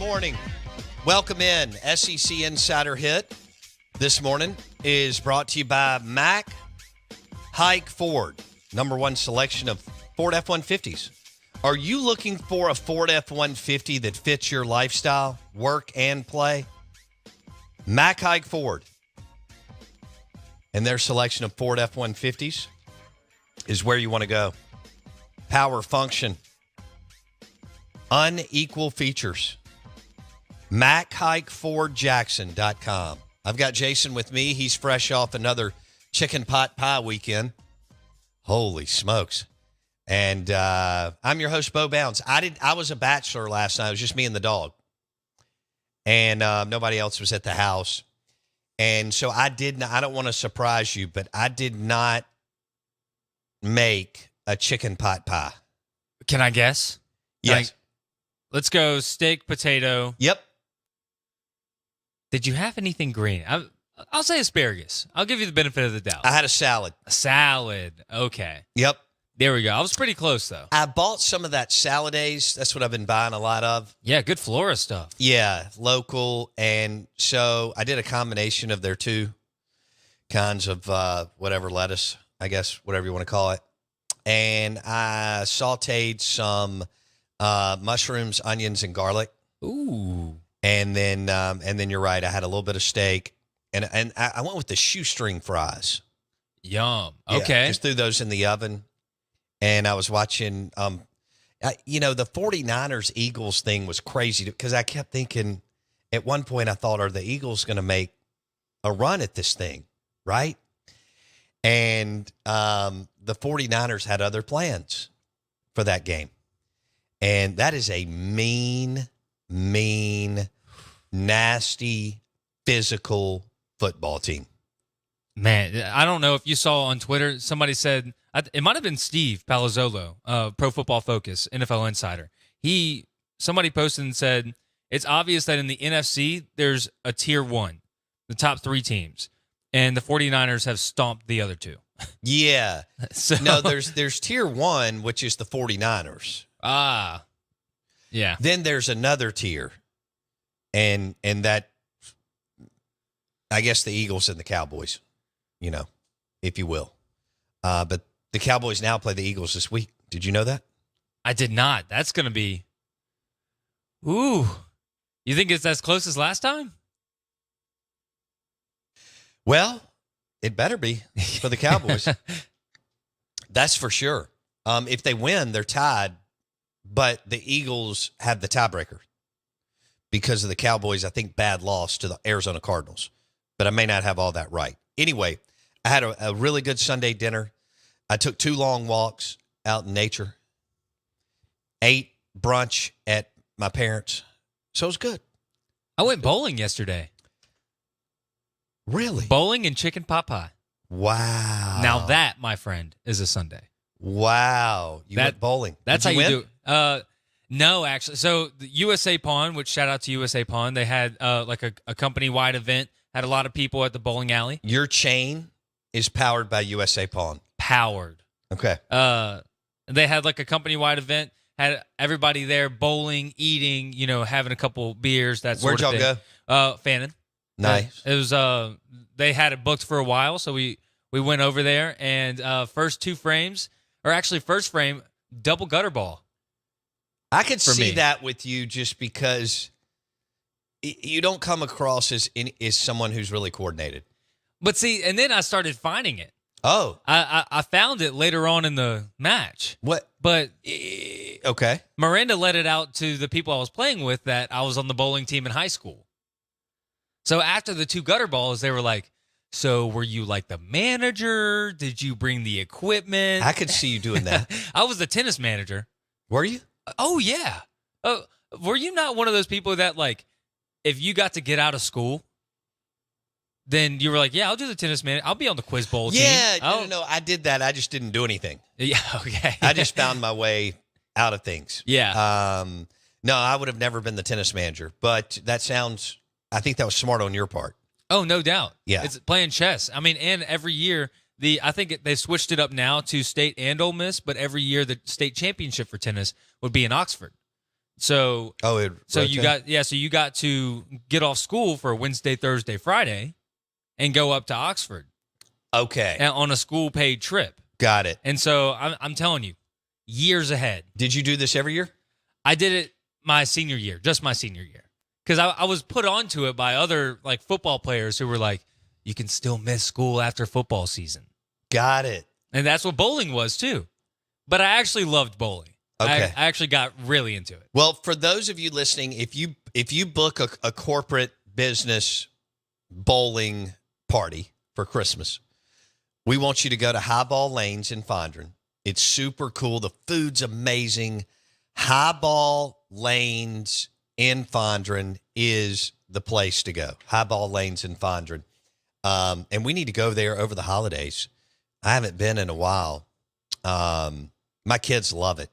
morning. Welcome in. SEC Insider Hit this morning is brought to you by Mack Hike Ford, number one selection of Ford F-150s. Are you looking for a Ford F-150 that fits your lifestyle, work, and play? Mack Hike Ford and their selection of Ford F-150s is where you want to go. Power, function, unequal features. MackHikeFordJackson.com. I've got Jason with me. He's fresh off another chicken pot pie weekend. Holy smokes. And I'm your host, Bo Bounds. I was a bachelor last night. It was just me and the dog. And nobody else was at the house. And so I don't want to surprise you, but I did not make a chicken pot pie. Can I guess? Yes. Let's go steak, potato. Yep. Did you have anything green? I'll say asparagus. I'll give you the benefit of the doubt. I had a salad. A salad. Okay. Yep. There we go. I was pretty close, though. I bought some of that Saladays. That's what I've been buying a lot of. Yeah, good flora stuff. Yeah, local. And so I did a combination of their two kinds of whatever lettuce, I guess, whatever you want to call it. And I sauteed some mushrooms, onions, and garlic. Ooh. And then you're right. I had a little bit of steak, and I went with the shoestring fries. Yum. Yeah, Okay. just threw those in the oven, and I was watching. The 49ers Eagles thing was crazy because I kept thinking at one point I thought, are the Eagles going to make a run at this thing, right? And the 49ers had other plans for that game. And that is a mean, nasty, physical football team. Man, I don't know if you saw on Twitter, somebody said, it might have been Steve Palazzolo, Pro Football Focus, NFL Insider. Somebody posted and said, it's obvious that in the NFC, there's a tier one, the top three teams, and the 49ers have stomped the other two. Yeah. So, No, there's tier one, which is the 49ers. Yeah. Then there's another tier, and that, I guess, the Eagles and the Cowboys, if you will. But the Cowboys now play the Eagles this week. Did you know that? I did not. That's going to be, ooh. You think it's as close as last time? Well, it better be for the Cowboys. That's for sure. If they win, they're tied, but the Eagles have the tiebreaker because of the Cowboys, I think, bad loss to the Arizona Cardinals. But I may not have all that right. Anyway, I had a really good Sunday dinner. I took 2 long walks out in nature, ate brunch at my parents', so it was good. I went bowling yesterday. Really? Bowling and chicken pot pie. Wow. Now that, my friend, is a Sunday. Wow. You went bowling. That's Did how you win? do it. No, actually. So the USA Pond, which shout out to USA Pond, they had like a company-wide event, had a lot of people at the bowling alley. Your chain is powered by USA Pond. Powered. Okay. They had like a company-wide event, had everybody there bowling, eating, having a couple beers, that sort Where'd of y'all thing. go? Fannin. Nice. It was they had it booked for a while, so we went over there, and first frame, double gutter ball. I could for see me. that with you just because you don't come across as someone who's really coordinated. But see, and then I started finding it. Oh. I found it later on in the match. What? But Okay. Miranda let it out to the people I was playing with that I was on the bowling team in high school. So after the 2 gutter balls, they were like, so were you like the manager? Did you bring the equipment? I could see you doing that. I was the tennis manager. Were you? Oh, yeah. Were you not one of those people that, like, if you got to get out of school, then you were like, yeah, I'll do the tennis man. I'll be on the quiz bowl team. Yeah. No. I did that. I just didn't do anything. Yeah, okay. I just found my way out of things. Yeah. No, I would have never been the tennis manager, but I think that was smart on your part. Oh, no doubt. Yeah. It's playing chess. I mean, and every year, I think they switched it up now to state and Ole Miss, but every year the state championship for tennis would be in Oxford. So Oh, so you got to get off school for Wednesday, Thursday, Friday, and go up to Oxford okay, on a school paid trip. got it. And so I'm telling you, years ahead. Did you do this every year? I did it my senior year, just my senior year, because I was put onto it by other like football players who were like, you can still miss school after football season. Got it. And that's what bowling was too. But I actually loved bowling. Okay. I actually got really into it. Well, for those of you listening, if you book a corporate business bowling party for Christmas, we want you to go to Highball Lanes in Fondren. It's super cool. The food's amazing. Highball Lanes in Fondren is the place to go. Highball Lanes in Fondren. And we need to go there over the holidays. I haven't been in a while. My kids love it.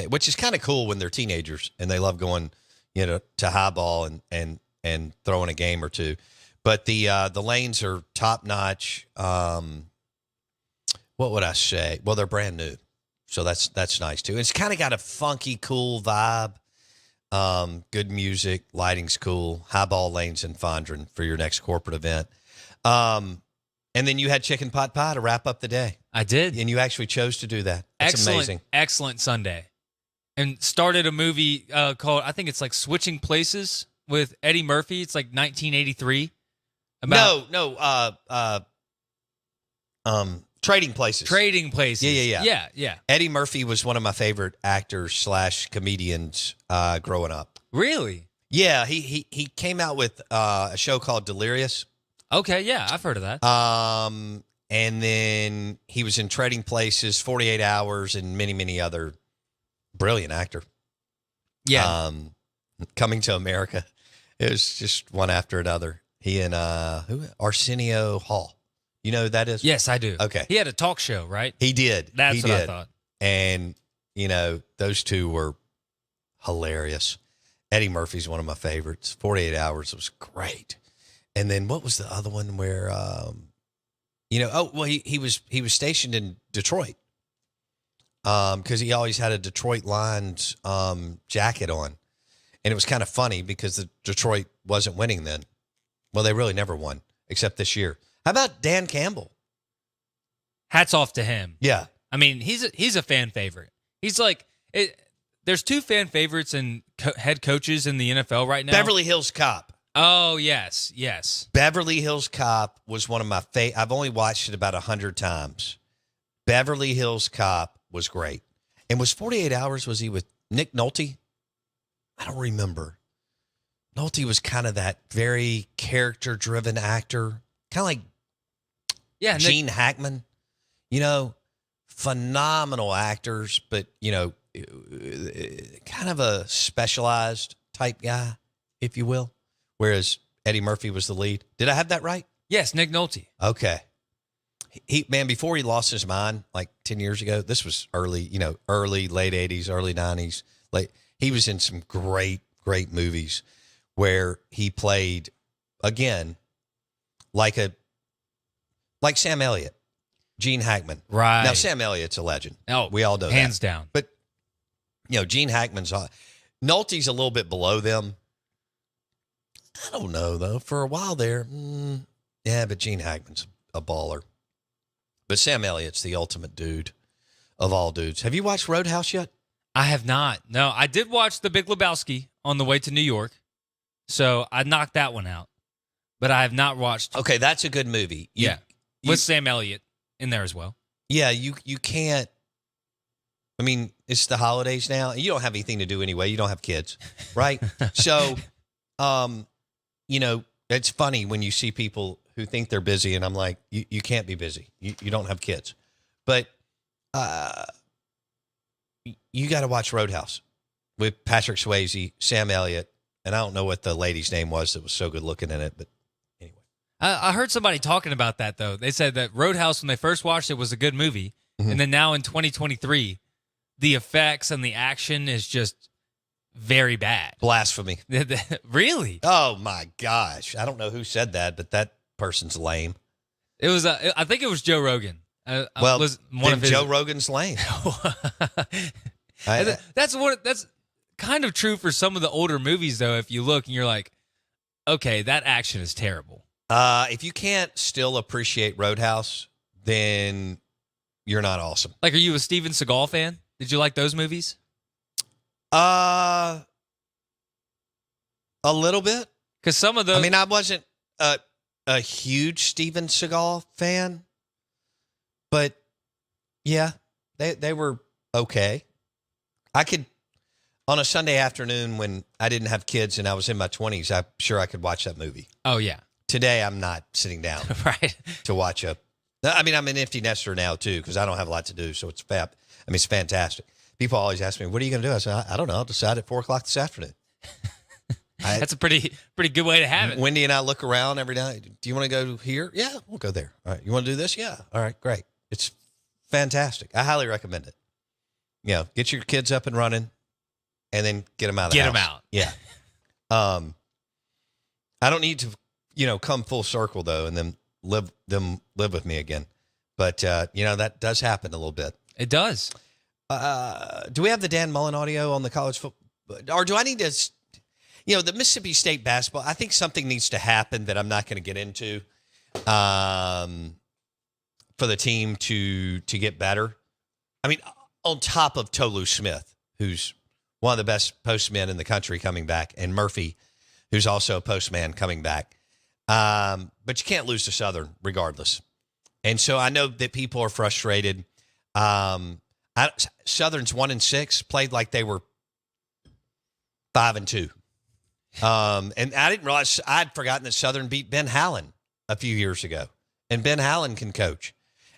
Which is kind of cool when they're teenagers and they love going, to highball and throwing a game or two. But the lanes are top notch. What would I say? Well, they're brand new, so that's nice too. It's kind of got a funky, cool vibe. Good music, lighting's cool. Highball Lanes in Fondren for your next corporate event. And then you had chicken pot pie to wrap up the day. I did, and you actually chose to do that. That's amazing. Excellent Sunday. And started a movie called, I think it's like Switching Places with Eddie Murphy. It's like 1983. Trading Places. Trading Places. Yeah. Eddie Murphy was one of my favorite actors / comedians growing up. Really? Yeah, he came out with a show called Delirious. Okay, yeah, I've heard of that. And then he was in Trading Places, 48 Hours, and many, many other. Brilliant actor. Yeah. Coming to America. It was just one after another. He and Arsenio Hall. You know who that is? Yes, I do. Okay. He had a talk show, right? He did. That's what I thought. And, those two were hilarious. Eddie Murphy's one of my favorites. 48 Hours was great. And then what was the other one where, he was stationed in Detroit. Because he always had a Detroit Lions jacket on. And it was kind of funny because the Detroit wasn't winning then. Well, they really never won, except this year. How about Dan Campbell? Hats off to him. Yeah. I mean, he's a fan favorite. He's like, there's two fan favorites and head coaches in the NFL right now. Beverly Hills Cop. Oh, yes. Beverly Hills Cop was one of my favorite. I've only watched it about 100 times. Beverly Hills Cop was great. And was 48 Hours, was he with Nick Nolte? I don't remember. Nolte was kind of that very character-driven actor. Kind of like Gene Hackman. Phenomenal actors, but, kind of a specialized type guy, if you will. Whereas Eddie Murphy was the lead. Did I have that right? Yes, Nick Nolte. Okay. Before he lost his mind, like 10 years ago, this was early, late 80s, early 90s. He was in some great movies where he played, again, like Sam Elliott, Gene Hackman. Right. Now, Sam Elliott's a legend. Oh, we all know hands that. down. But, Gene Hackman's, Nolte's a little bit below them. I don't know, though. For a while there, but Gene Hackman's a baller. But Sam Elliott's the ultimate dude of all dudes. Have you watched Roadhouse yet? I have not. No, I did watch The Big Lebowski on the way to New York. So I knocked that one out. But I have not watched. Okay, that's a good movie. With Sam Elliott in there as well. Yeah, you can't. I mean, it's the holidays now. You don't have anything to do anyway. You don't have kids, right? So, it's funny when you see people who think they're busy, and I'm like, you can't be busy. You don't have kids. But you got to watch Roadhouse with Patrick Swayze, Sam Elliott, and I don't know what the lady's name was that was so good looking in it, but anyway. I heard somebody talking about that, though. They said that Roadhouse, when they first watched it, was a good movie. Mm-hmm. And then now in 2023, the effects and the action is just very bad. Blasphemy. Really? Oh, my gosh. I don't know who said that, but that person's lame. It was. I think it was Joe Rogan. Was one of his... Joe Rogan's lame. That's kind of true for some of the older movies, though. If you look and you're like, okay, that action is terrible. If you can't still appreciate Roadhouse, then you're not awesome. Like, are you a Steven Seagal fan? Did you like those movies? A little bit. Because some of those... I mean, I wasn't a huge Steven Seagal fan, but yeah, they were okay. I could, on a Sunday afternoon when I didn't have kids and I was in my 20s, I'm sure I could watch that movie. Oh, yeah. Today, I'm not sitting down right. to watch I mean, I'm an empty nester now, too, because I don't have a lot to do, so it's fab. I mean, it's fantastic. People always ask me, what are you going to do? I said, I don't know. I'll decide at 4 o'clock this afternoon. That's a pretty good way to have it. Wendy and I look around every night. Do you want to go here? Yeah, we'll go there. All right. You want to do this? Yeah. All right, great. It's fantastic. I highly recommend it. You know, get your kids up and running and then get them out of the house. Get them out. Yeah. I don't need to, come full circle though and then live with me again. But, that does happen a little bit. It does. Do we have the Dan Mullen audio on the college football? Or do I need to, the Mississippi State basketball, I think something needs to happen that I'm not going to get into for the team to get better. I mean, on top of Tolu Smith, who's one of the best postmen in the country coming back, and Murphy, who's also a postman coming back. But you can't lose to Southern regardless. And so I know that people are frustrated. Southern's 1-6, played like they were 5-2. And I didn't realize, I'd forgotten that Southern beat Ben Hallen a few years ago. And Ben Hallen can coach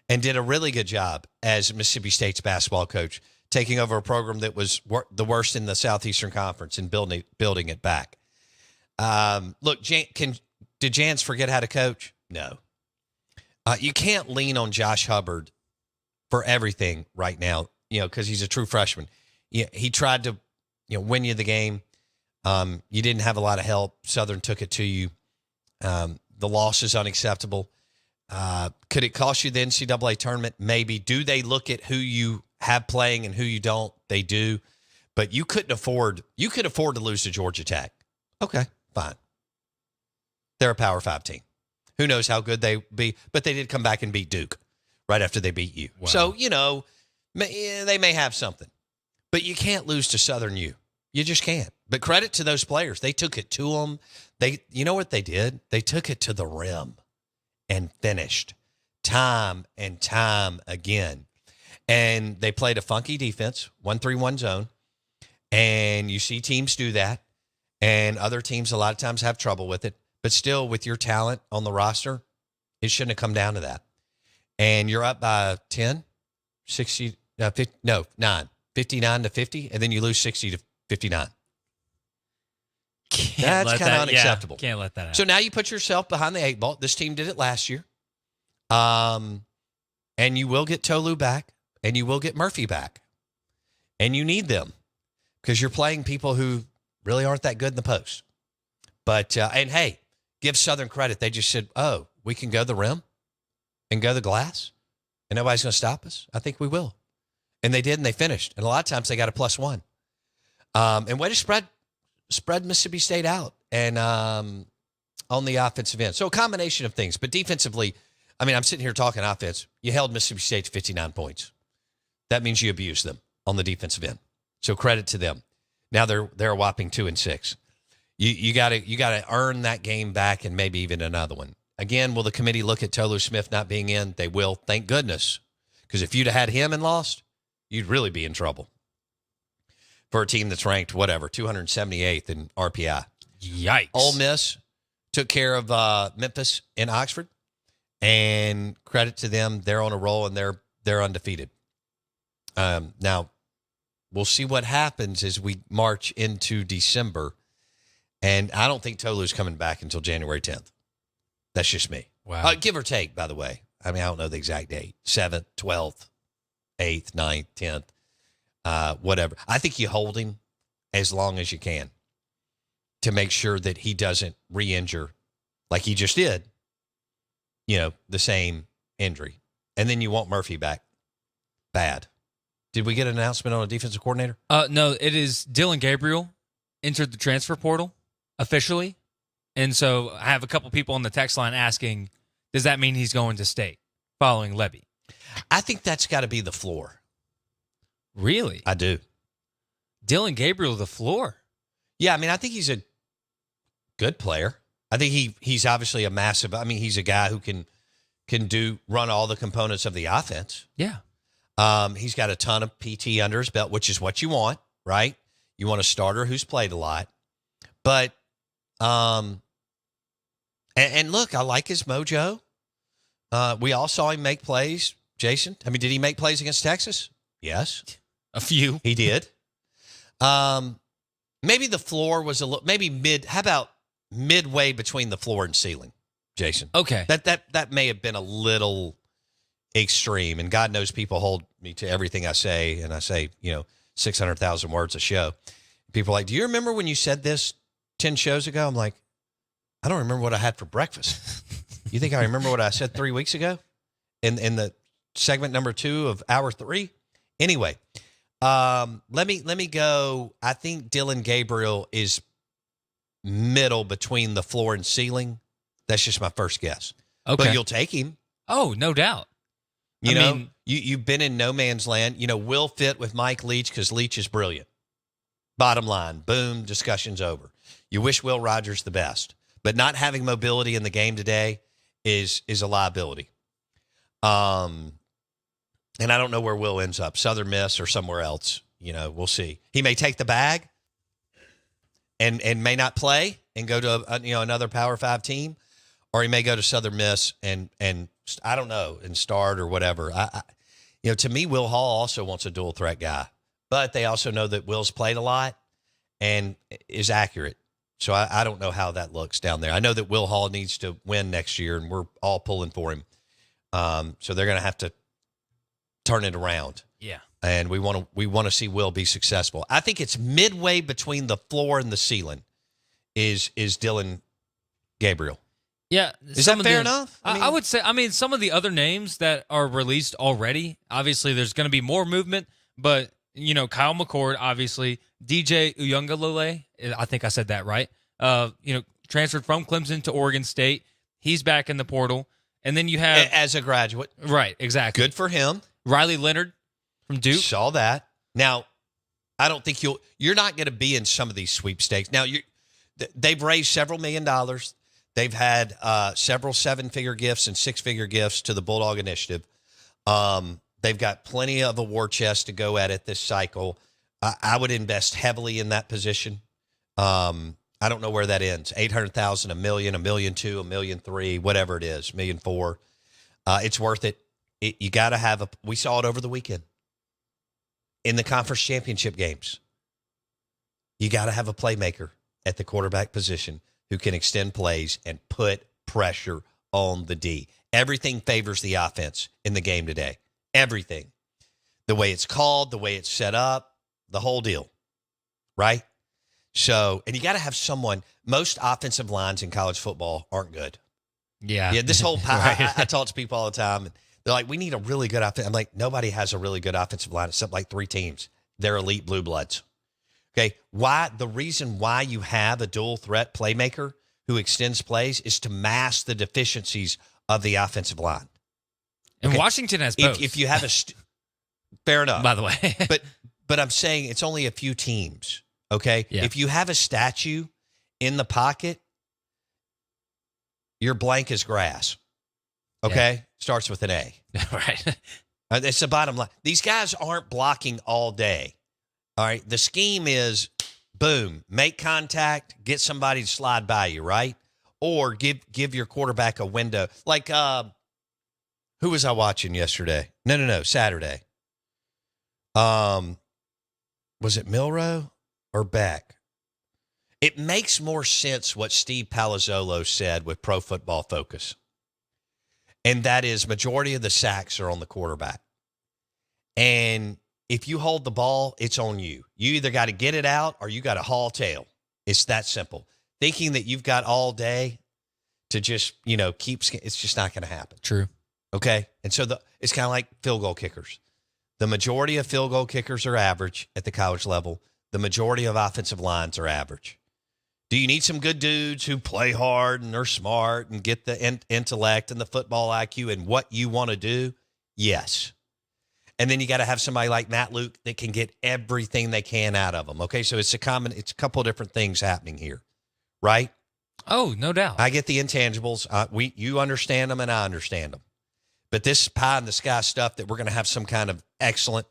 and did a really good job as Mississippi State's basketball coach, taking over a program that was the worst in the Southeastern Conference and building it back. Look, did Jans forget how to coach? No. You can't lean on Josh Hubbard for everything right now, because he's a true freshman. He tried to, win you the game. You didn't have a lot of help. Southern took it to you. The loss is unacceptable. Could it cost you the NCAA tournament? Maybe. Do they look at who you have playing and who you don't? They do. But you could afford to lose to Georgia Tech. Okay, fine. They're a Power 5 team. Who knows how good they be, but they did come back and beat Duke right after they beat you. Wow. So, they may have something. But you can't lose to Southern U. You just can't. But credit to those players. They took it to them. You know what they did? They took it to the rim and finished time and time again. And they played a funky defense, 1-3-1 zone. And you see teams do that. And other teams a lot of times have trouble with it. But still, with your talent on the roster, it shouldn't have come down to that. And you're up by 10, 60, 50, no, 9, 59 to 50, and then you lose 60 to 59. That's kind of unacceptable. Yeah, can't let that happen. So now you put yourself behind the 8 ball. This team did it last year. And you will get Tolu back, and you will get Murphy back. And you need them because you're playing people who really aren't that good in the post. But, and hey, give Southern credit. They just said, oh, we can go the rim and go the glass, and nobody's going to stop us. I think we will. And they did, and they finished. And a lot of times they got a +1. And way to spread Mississippi State out and on the offensive end. So a combination of things. But defensively, I mean, I'm sitting here talking offense. You held Mississippi State to 59 points. That means you abused them on the defensive end. So credit to them. Now they're a whopping 2-6. You got to earn that game back and maybe even another one. Again, will the committee look at Tolu Smith not being in? They will. Thank goodness. Because if you'd have had him and lost, you'd really be in trouble. For a team that's ranked, 278th in RPI. Yikes. Ole Miss took care of Memphis in Oxford. And credit to them. They're on a roll, and they're undefeated. Now, we'll see what happens as we march into December. And I don't think Tolu's coming back until January 10th. That's just me. Wow. Give or take, by the way. I mean, I don't know the exact date. 7th, 12th, 8th, 9th, 10th, whatever. I think you hold him as long as you can to make sure that he doesn't re-injure like he just did, the same injury. And then you want Murphy back. Bad. Did we get an announcement on a defensive coordinator? No, it is Dylan Gabriel entered the transfer portal officially. And so I have a couple people on the text line asking, does that mean he's going to state following Levy? I think that's got to be the floor. Really? I do. Dylan Gabriel, the floor? Yeah, I mean, I think he's a good player. I think he's obviously a massive. I mean, he's a guy who can run all the components of the offense. Yeah. He's got a ton of PT under his belt, which is what you want, right? You want a starter who's played a lot. But and look, I like his mojo. We all saw him make plays, Jason. I mean, did he make plays against Texas? Yes. A few. He did. Maybe the floor was a little, how about midway between the floor and ceiling, Jason? Okay. That may have been a little extreme, and God knows people hold me to everything I say, and I say, 600,000 words a show. People are like, do you remember when you said this 10 shows ago? I'm like, I don't remember what I had for breakfast. You think I remember what I said 3 weeks ago in the segment number 2 of hour 3? Anyway, let me go. I think Dylan Gabriel is middle between the floor and ceiling. That's just my first guess. Okay. But you'll take him. Oh, no doubt. You've been in no man's land. Will fit with Mike Leach because Leach is brilliant. Bottom line, boom, discussion's over. You wish Will Rogers the best, but not having mobility in the game today is a liability. And I don't know where Will ends up, Southern Miss or somewhere else. We'll see. He may take the bag and may not play and go to another Power 5 team, or he may go to Southern Miss and I don't know, and start or whatever. To me, Will Hall also wants a dual threat guy, but they also know that Will's played a lot and is accurate. So I don't know how that looks down there. I know that Will Hall needs to win next year, and we're all pulling for him. So they're going to have to turn it around. Yeah. And we want to see Will be successful. I think it's midway between the floor and the ceiling is Dylan Gabriel. Yeah. Is that fair enough? I would say, some of the other names that are released already, obviously there's going to be more movement, but, Kyle McCord, obviously, DJ Uyunglele, I think I said that right, transferred from Clemson to Oregon State. He's back in the portal. And then you have... As a graduate. Right, exactly. Good for him. Riley Leonard from Duke. Saw that. Now, I don't think you're not going to be in some of these sweepstakes. Now, they've raised several $1 million. They've had several 7-figure gifts and 6-figure gifts to the Bulldog Initiative. They've got plenty of a war chest to go at it this cycle. I would invest heavily in that position. I don't know where that ends. 800,000, $1 million, $1.2 million, $1.3 million, whatever it is, $1.4 million. It's worth it. You got to have we saw it over the weekend in the conference championship games. You got to have a playmaker at the quarterback position who can extend plays and put pressure on the D. Everything favors the offense in the game today. Everything. The way it's called, the way it's set up, the whole deal. Right? So, and you got to have someone. Most offensive lines in college football aren't good. Yeah. Yeah, this whole Right. I talk to people all the time, and they're like, we need a really good offense. I'm like, nobody has a really good offensive line except like 3 teams. They're elite blue bloods. Okay. The reason why you have a dual threat playmaker who extends plays is to mask the deficiencies of the offensive line. And okay? Washington has both. If you have fair enough. By the way. but I'm saying it's only a few teams. Okay. Yeah. If you have a statue in the pocket, you're blank as grass. Okay. Yeah. Starts with an A. Right. It's the bottom line. These guys aren't blocking all day. All right. The scheme is boom, make contact, get somebody to slide by you, right? Or give your quarterback a window. Like, who was I watching yesterday? No, Saturday. Was it Milroe or Beck? It makes more sense what Steve Palazzolo said with Pro Football Focus. And that is majority of the sacks are on the quarterback. And if you hold the ball, it's on you. You either got to get it out or you got to haul tail. It's that simple. Thinking that you've got all day to just, it's just not going to happen. True. Okay? And so it's kind of like field goal kickers. The majority of field goal kickers are average at the college level. The majority of offensive lines are average. Do you need some good dudes who play hard and are smart and get the intellect and the football IQ and what you want to do? Yes. And then you got to have somebody like Matt Luke that can get everything they can out of them. Okay, so it's a couple of different things happening here, right? Oh, no doubt. I get the intangibles. You understand them and I understand them. But this pie in the sky stuff that we're going to have some kind of excellent,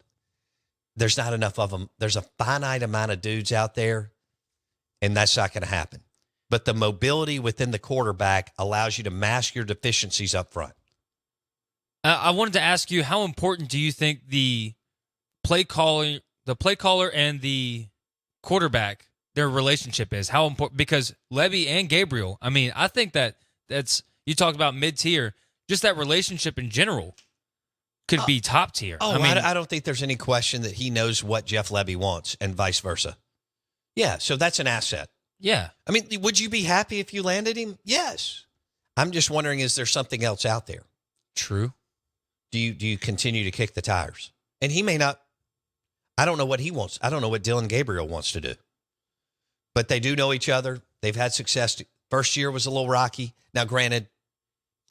there's not enough of them. There's a finite amount of dudes out there, and that's not going to happen. But the mobility within the quarterback allows you to mask your deficiencies up front. I wanted to ask you, how important do you think the play caller and the quarterback, their relationship is? How important? Because Levy and Gabriel, I mean, I think that's you talked about mid-tier, just that relationship in general could be top tier. I don't think there's any question that he knows what Jeff Levy wants and vice versa. Yeah, so that's an asset. Yeah. I mean, would you be happy if you landed him? Yes. I'm just wondering, is there something else out there? True. Do you continue to kick the tires? And he may not. I don't know what he wants. I don't know what Dylan Gabriel wants to do. But they do know each other. They've had success. First year was a little rocky. Now, granted,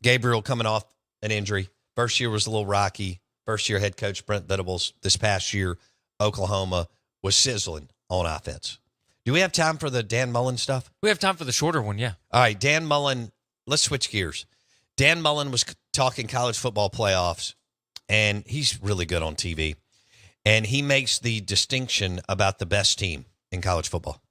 Gabriel coming off an injury. First year was a little rocky. First year head coach Brent Venables. This past year, Oklahoma was sizzling on offense. Do we have time for the Dan Mullen stuff? We have time for the shorter one, yeah. All right, Dan Mullen. Let's switch gears. Dan Mullen was talking college football playoffs, and he's really good on TV. And he makes the distinction about the best team in college football.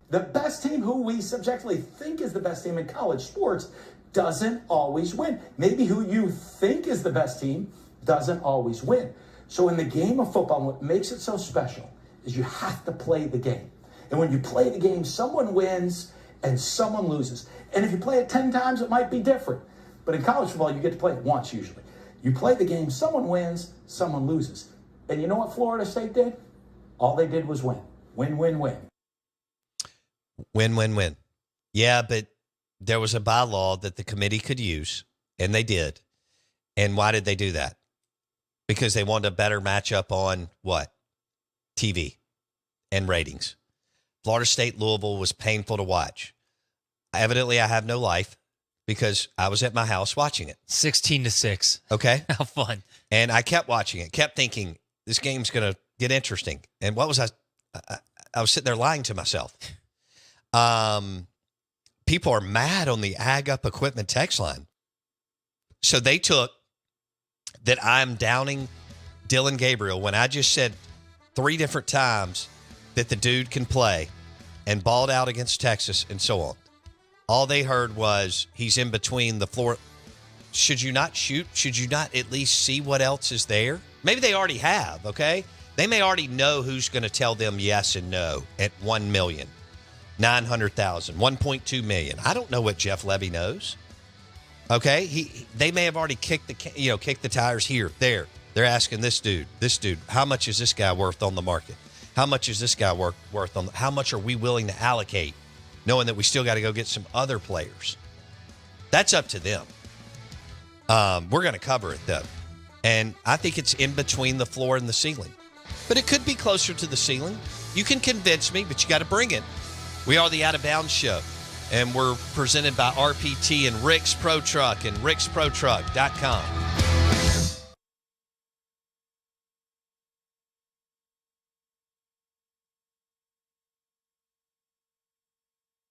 The best team, who we subjectively think is the best team in college sports, doesn't always win. Maybe who you think is the best team doesn't always win. So in the game of football, what makes it so special is you have to play the game. And when you play the game, someone wins and someone loses. And if you play it 10 times, it might be different. But in college football, you get to play it once usually. You play the game, someone wins, someone loses. And you know what Florida State did? All they did was win. Win, win, win. Win, win, win. Yeah, but there was a bylaw that the committee could use, and they did. And why did they do that? Because they wanted a better matchup on what? TV and ratings. Florida State Louisville was painful to watch. Evidently, I have no life because I was at my house watching it. 16-6. Okay. How fun. And I kept watching it, kept thinking, this game's going to get interesting. And what was I was sitting there lying to myself. People are mad on the Ag Up Equipment text line. So they took that I'm downing Dylan Gabriel when I just said 3 different times that the dude can play and balled out against Texas and so on. All they heard was he's in between the floor. Should you not shoot? Should you not at least see what else is there? Maybe they already have, okay? They may already know who's going to tell them yes and no at 1,900,000, 1.2 million. I don't know what Jeff Levy knows. Okay, they may have already kicked the tires here, there. They're asking this dude, how much is this guy worth on the market? How much is this guy worth on? How much are we willing to allocate, knowing that we still got to go get some other players? That's up to them. We're going to cover it though, and I think it's in between the floor and the ceiling, but it could be closer to the ceiling. You can convince me, but you got to bring it. We are the Out of Bounds Show, and we're presented by RPT and Rick's Pro Truck and ricksprotruck.com.